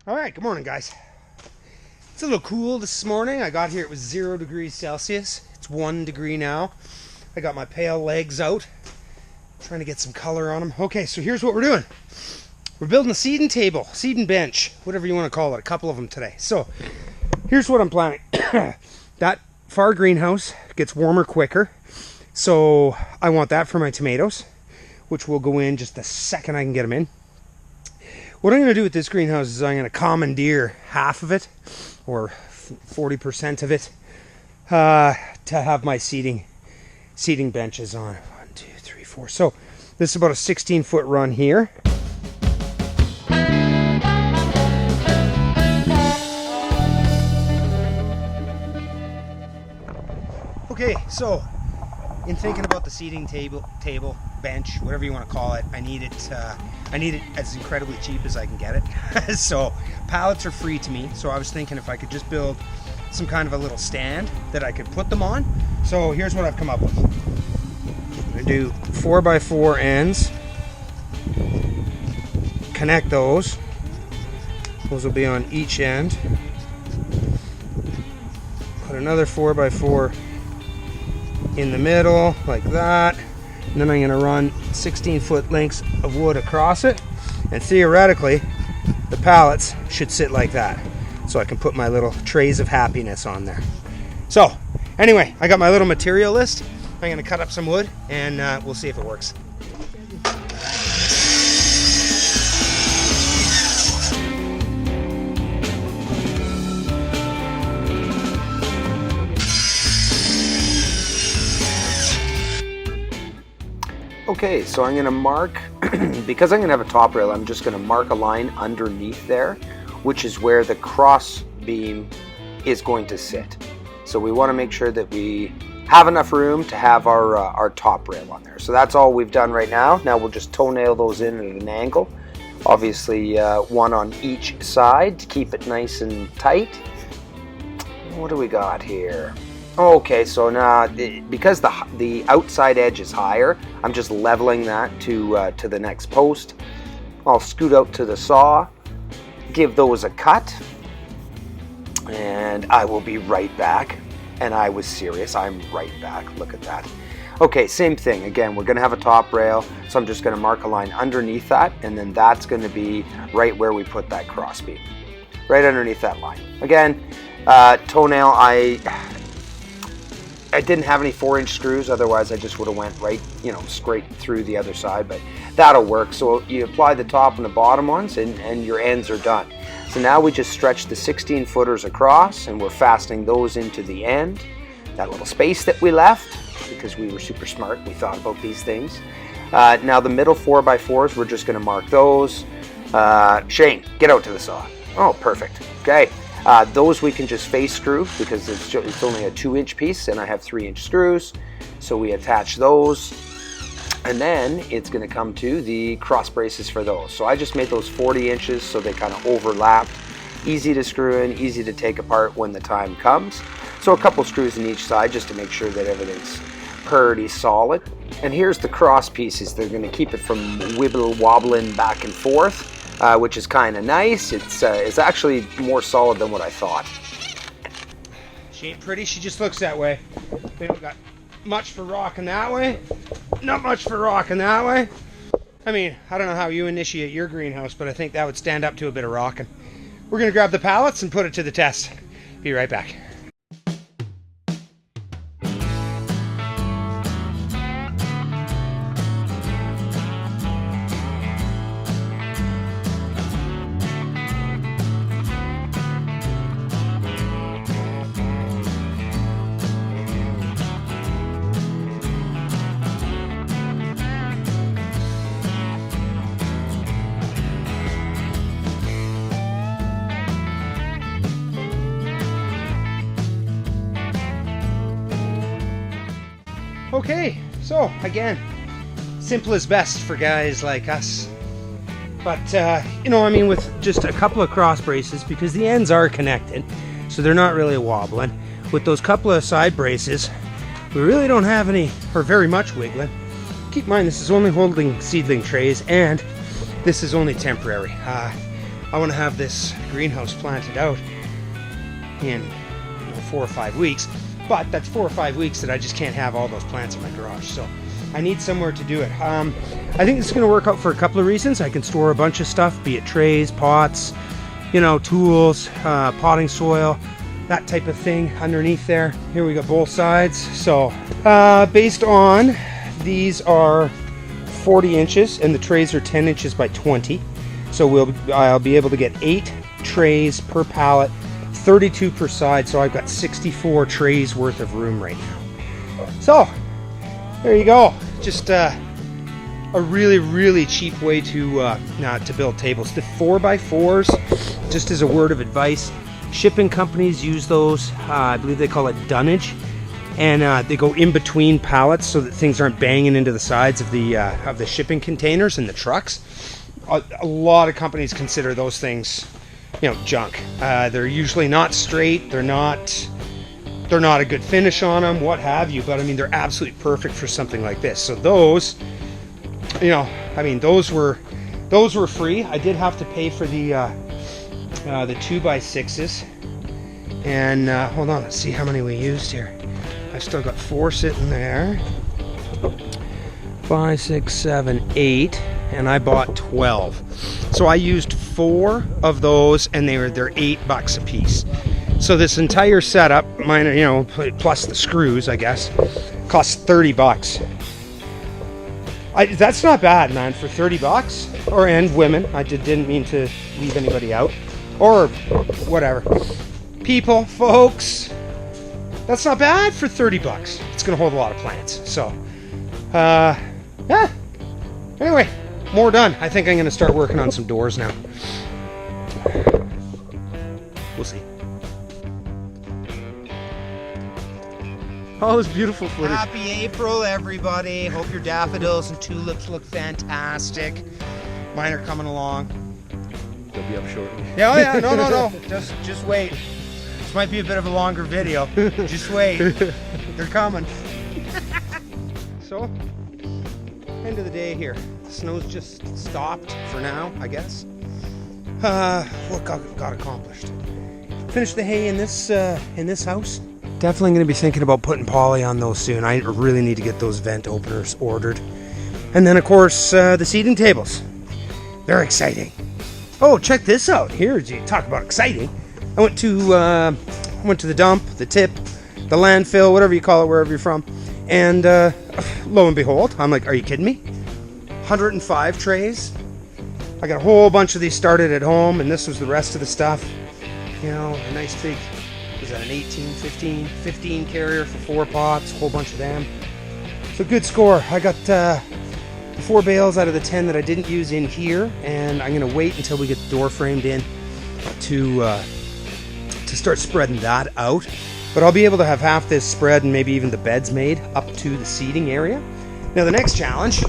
All right, good morning, guys. It's a little cool this morning. I got here, it was 0 degrees Celsius. It's 1 degree now. I got my pale legs out, trying to get some color on them. Okay, so here's what we're doing. We're building a seeding table, seeding bench, whatever you want to call it, a couple of them today. So here's what I'm planning. That far greenhouse gets warmer quicker, so I want that for my tomatoes, which will go in just the second I can get them in. What I'm going to do with this greenhouse is I'm going to commandeer half of it, or 40% of it, to have my seating benches on. 1, 2, 3, 4. So this is about a 16-foot run here. Okay, so in thinking about the seating table, bench, whatever you want to call it, I need it as incredibly cheap as I can get it. So pallets are free to me. So I was thinking if I could just build some kind of a little stand that I could put them on. So here's what I've come up with. I'm gonna do 4x4 ends. Connect those. Those will be on each end. Put another 4x4 in the middle like that, and then I'm going to run 16-foot lengths of wood across it, and theoretically the pallets should sit like that, so I can put my little trays of happiness on there. So anyway, I got my little material list. I'm going to cut up some wood and we'll see if it works. Okay, so I'm going to mark, because I'm going to have a top rail, I'm just going to mark a line underneath there, which is where the cross beam is going to sit. So we want to make sure that we have enough room to have our top rail on there. So that's all we've done right now. Now we'll just toenail those in at an angle. Obviously one on each side to keep it nice and tight. What do we got here? Okay, so now because the outside edge is higher, I'm just leveling that to the next post. I'll scoot out to the saw, give those a cut, and I will be right back. And I was serious, I'm right back. Look at that. Okay, same thing. Again, we're going to have a top rail, so I'm just going to mark a line underneath that, and then that's going to be right where we put that cross beam, right underneath that line. Again, toenail, I didn't have any 4-inch screws, otherwise I just would have went right, straight through the other side, but that'll work. So you apply the top and the bottom ones and your ends are done. So now we just stretch the 16 footers across and we're fastening those into the end, that little space that we left, because we were super smart, we thought about these things. Now the middle 4x4s, we're just going to mark those. Shane, get out to the saw. Oh, perfect. Okay. Those we can just face screw because it's only a 2-inch piece and I have 3-inch screws. So we attach those and then it's going to come to the cross braces for those. So I just made those 40 inches so they kind of overlap. Easy to screw in, easy to take apart when the time comes. So a couple screws in each side just to make sure that everything's pretty solid. And here's the cross pieces. They're going to keep it from wobbling back and forth. Which is kind of nice. It's actually more solid than what I thought. She ain't pretty, she just looks that way. We don't got much for rocking that way. Not much for rocking that way. I mean, I don't know how you initiate your greenhouse, but I think that would stand up to a bit of rocking. We're going to grab the pallets and put it to the test. Be right back. Okay, so again, simple is best for guys like us. But, with just a couple of cross braces, because the ends are connected, so they're not really wobbling. With those couple of side braces, we really don't have any, or very much wiggling. Keep in mind, this is only holding seedling trays, and this is only temporary. I want to have this greenhouse planted out in 4 or 5 weeks, but that's 4 or 5 weeks that I just can't have all those plants in my garage, so I need somewhere to do it. I think it's going to work out for a couple of reasons. I can store a bunch of stuff, be it trays, pots, tools, potting soil, that type of thing underneath there. Here we got both sides. So based on, these are 40 inches and the trays are 10 inches by 20. So I'll be able to get 8 trays per pallet, 32 per side. So I've got 64 trays worth of room right now. So there you go. Just a really, really cheap way to build tables. The 4x4s, just as a word of advice, shipping companies use those. I believe they call it dunnage, and they go in between pallets so that things aren't banging into the sides of the shipping containers in the trucks. A lot of companies consider those things, junk. They're usually not straight. They're not a good finish on them, what have you. But I mean, they're absolutely perfect for something like this. So those, those were free. I did have to pay for the 2x6s. And hold on, let's see how many we used here. I've still got 4 sitting there. 5, 6, 7, 8, and I bought 12. So I used 4 of those, and they're $8 a piece. So this entire setup, mine, plus the screws, I guess, costs $30. That's not bad, man, for $30. And women. I didn't mean to leave anybody out, or whatever. People, folks, that's not bad for $30. It's gonna hold a lot of plants. So, yeah. Anyway, more done. I think I'm gonna start working on some doors now. We'll see. All this beautiful footage. Happy April, everybody. Hope your daffodils and tulips look fantastic. Mine are coming along. They'll be up shortly. Yeah, oh yeah, no. Just wait. This might be a bit of a longer video. Just wait. They're coming. So, end of the day here. The snow's just stopped for now, I guess. What got accomplished? Finished the hay in this house. Definitely going to be thinking about putting poly on those soon. I really need to get those vent openers ordered. And then, of course, the seating tables. Very exciting. Oh, check this out. Here, you talk about exciting. I went to the dump, the tip, the landfill, whatever you call it, wherever you're from. And lo and behold, I'm like, are you kidding me? 105 trays. I got a whole bunch of these started at home, and this was the rest of the stuff. A nice big, was that an 18, 15 carrier for 4 pots, a whole bunch of them. So good score. I got the 4 bales out of the 10 that I didn't use in here, and I'm going to wait until we get the door framed in to start spreading that out. But I'll be able to have half this spread and maybe even the beds made up to the seating area. Now the next challenge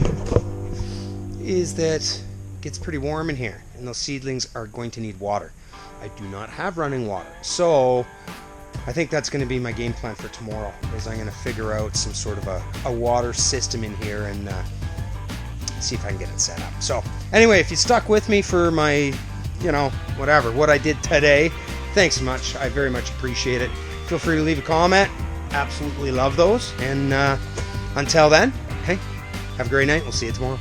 is that it gets pretty warm in here, and those seedlings are going to need water. I do not have running water, so I think that's going to be my game plan for tomorrow, is I'm going to figure out some sort of a water system in here and see if I can get it set up. So anyway, if you stuck with me for my, what I did today, thanks so much. I very much appreciate it. Feel free to leave a comment. Absolutely love those. And until then, hey, have a great night. We'll see you tomorrow.